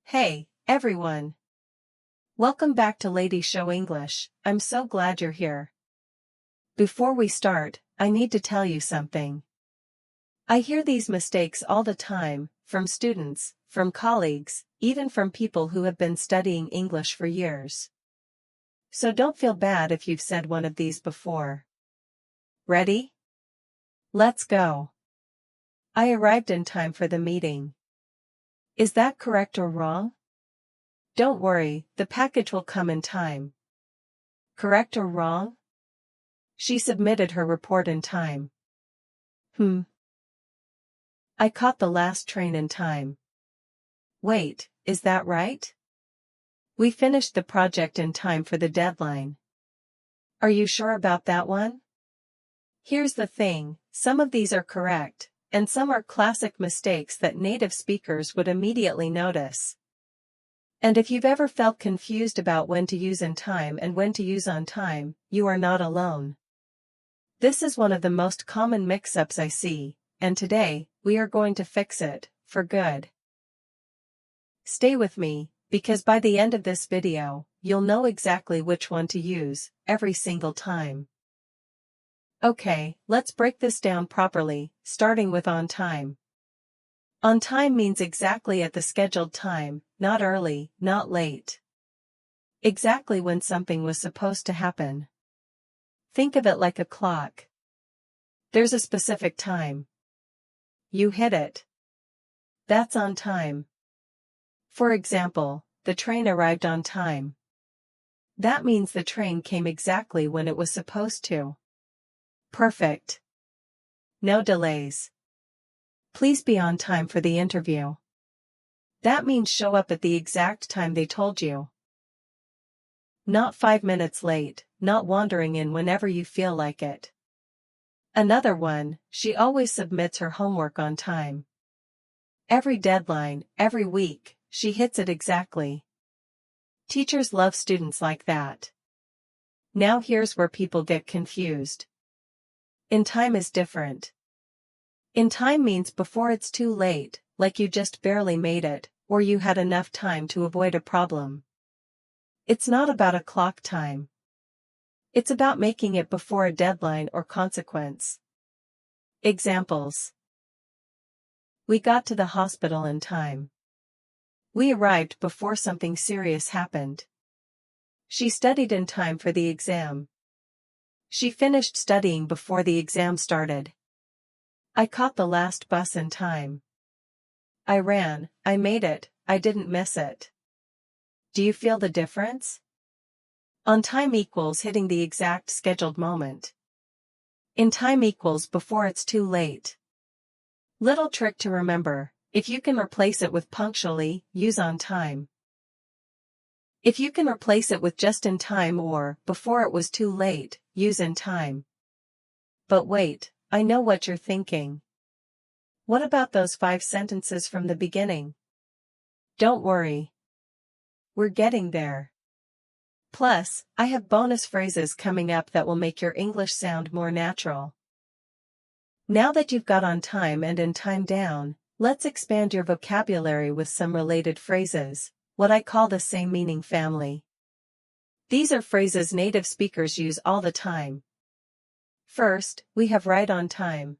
Hey, everyone! Welcome back to Lady Show English. I'm so glad you're here. Before we start, I need to tell you something. I hear these mistakes all the time, from students, from colleagues, even from people who have been studying English for years. So don't feel bad if you've said one of these before. Ready? Let's go. I arrived in time for the meeting. Is that correct or wrong? Don't worry, the package will come in time. Correct or wrong? She submitted her report in time. I caught the last train in time. Wait, is that right? We finished the project in time for the deadline. Are you sure about that one? Here's the thing, some of these are correct, and some are classic mistakes that native speakers would immediately notice. And if you've ever felt confused about when to use in time and when to use on time, you are not alone. This is one of the most common mix-ups I see, and today, we are going to fix it, for good. Stay with me, because by the end of this video, you'll know exactly which one to use, every single time. Okay, let's break this down properly, starting with on time. On time means exactly at the scheduled time, not early, not late. Exactly when something was supposed to happen. Think of it like a clock. There's a specific time. You hit it. That's on time. For example, the train arrived on time. That means the train came exactly when it was supposed to. Perfect. No delays. Please be on time for the interview. That means show up at the exact time they told you. Not 5 minutes late, not wandering in whenever you feel like it. Another one, she always submits her homework on time. Every deadline, every week, she hits it exactly. Teachers love students like that. Now here's where people get confused. In time is different. In time means before it's too late, like you just barely made it, or you had enough time to avoid a problem. It's not about a clock time. It's about making it before a deadline or consequence. Examples. We got to the hospital in time. We arrived before something serious happened. She studied in time for the exam. She finished studying before the exam started. I caught the last bus in time. I ran, I made it, I didn't miss it. Do you feel the difference? On time equals hitting the exact scheduled moment. In time equals before it's too late. Little trick to remember, if you can replace it with punctually, use on time. If you can replace it with just in time or before it was too late, use in time. But wait, I know what you're thinking. What about those 5 sentences from the beginning? Don't worry. We're getting there. Plus, I have bonus phrases coming up that will make your English sound more natural. Now that you've got on time and in time down, let's expand your vocabulary with some related phrases, what I call the same meaning family. These are phrases native speakers use all the time. First, we have right on time.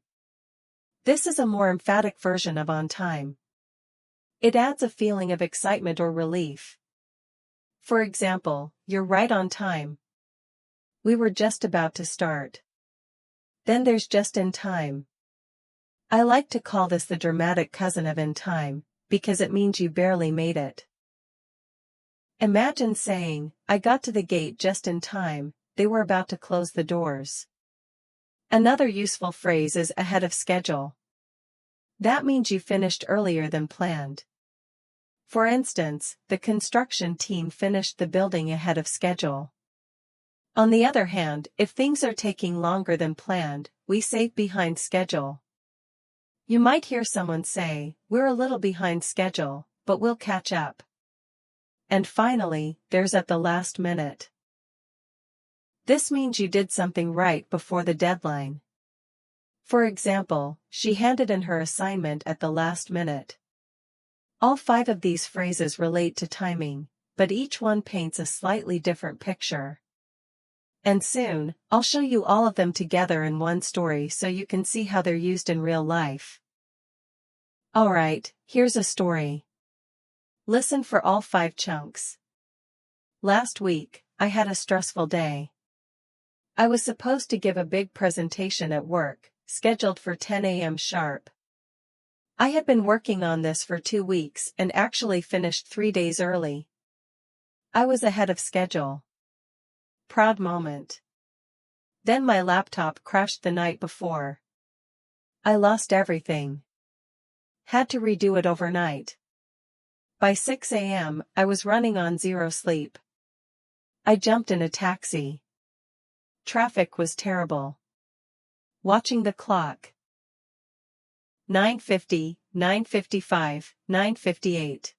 This is a more emphatic version of on time. It adds a feeling of excitement or relief. For example, you're right on time. We were just about to start. Then there's just in time. I like to call this the dramatic cousin of in time, because it means you barely made it. Imagine saying, I got to the gate just in time, they were about to close the doors. Another useful phrase is ahead of schedule. That means you finished earlier than planned. For instance, the construction team finished the building ahead of schedule. On the other hand, if things are taking longer than planned, we say behind schedule. You might hear someone say, we're a little behind schedule, but we'll catch up. And finally, there's at the last minute. This means you did something right before the deadline. For example, she handed in her assignment at the last minute. All 5 of these phrases relate to timing, but each one paints a slightly different picture. And soon, I'll show you all of them together in one story so you can see how they're used in real life. Alright, here's a story. Listen for all 5 chunks. Last week, I had a stressful day. I was supposed to give a big presentation at work, scheduled for 10 a.m. sharp. I had been working on this for 2 weeks and actually finished 3 days early. I was ahead of schedule. Proud moment. Then my laptop crashed the night before. I lost everything. Had to redo it overnight. By 6 a.m., I was running on 0 sleep. I jumped in a taxi. Traffic was terrible. Watching the clock. 9:50, 9:55, 9:58.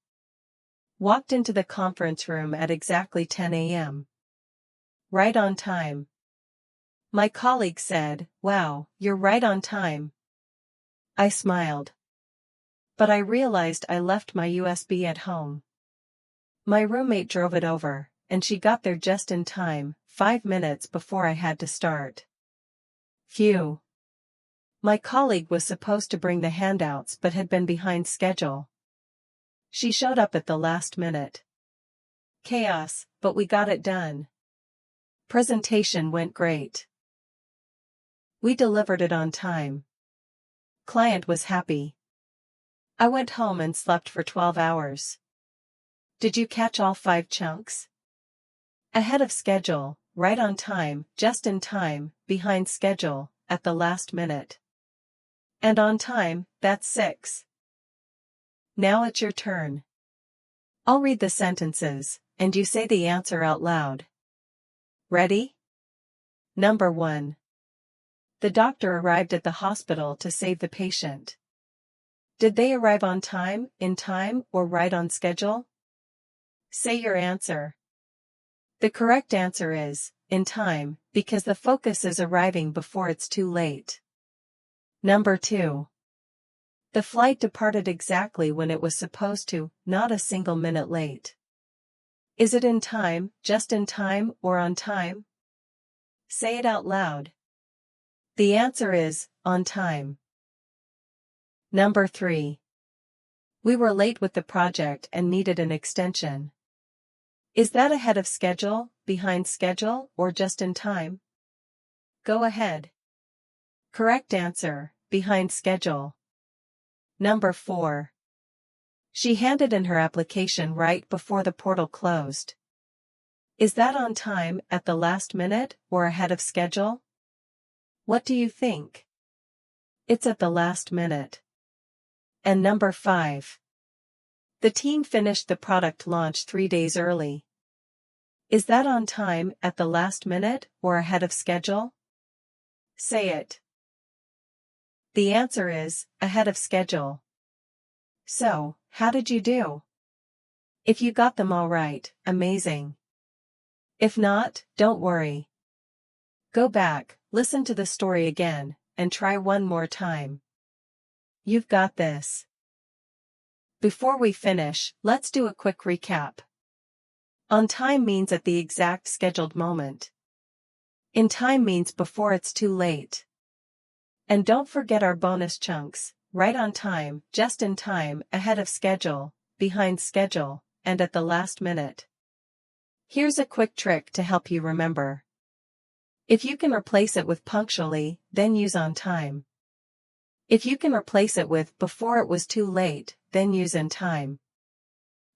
Walked into the conference room at exactly 10 a.m. Right on time. My colleague said, "Wow, you're right on time." I smiled. But I realized I left my USB at home. My roommate drove it over, and she got there just in time, 5 minutes before I had to start. Phew. My colleague was supposed to bring the handouts but had been behind schedule. She showed up at the last minute. Chaos, but we got it done. Presentation went great. We delivered it on time. Client was happy. I went home and slept for 12 hours. Did you catch all 5 chunks? Ahead of schedule, right on time, just in time, behind schedule, at the last minute. And on time, that's 6. Now it's your turn. I'll read the sentences, and you say the answer out loud. Ready? Number 1. The doctor arrived at the hospital to save the patient. Did they arrive on time, in time, or right on schedule? Say your answer. The correct answer is, in time, because the focus is arriving before it's too late. Number 2. The flight departed exactly when it was supposed to, not a single minute late. Is it in time, just in time, or on time? Say it out loud. The answer is, on time. Number 3. We were late with the project and needed an extension. Is that ahead of schedule, behind schedule, or just in time? Go ahead. Correct answer, behind schedule. Number 4. She handed in her application right before the portal closed. Is that on time, at the last minute, or ahead of schedule? What do you think? It's at the last minute. And number 5. The team finished the product launch 3 days early. Is that on time, at the last minute, or ahead of schedule? Say it. The answer is, ahead of schedule. So, how did you do? If you got them all right, amazing. If not, don't worry. Go back, listen to the story again, and try one more time. You've got this. Before we finish, let's do a quick recap. On time means at the exact scheduled moment. In time means before it's too late. And don't forget our bonus chunks, right on time, just in time, ahead of schedule, behind schedule, and at the last minute. Here's a quick trick to help you remember. If you can replace it with punctually, then use on time. If you can replace it with before it was too late, then use in time.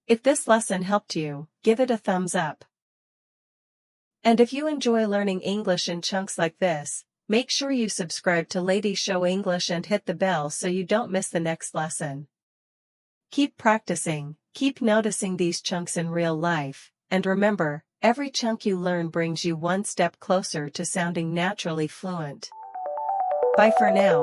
If this lesson helped you, give it a thumbs up. And if you enjoy learning English in chunks like this, make sure you subscribe to Lady Show English and hit the bell so you don't miss the next lesson. Keep practicing, keep noticing these chunks in real life, and remember, every chunk you learn brings you one step closer to sounding naturally fluent. Bye for now.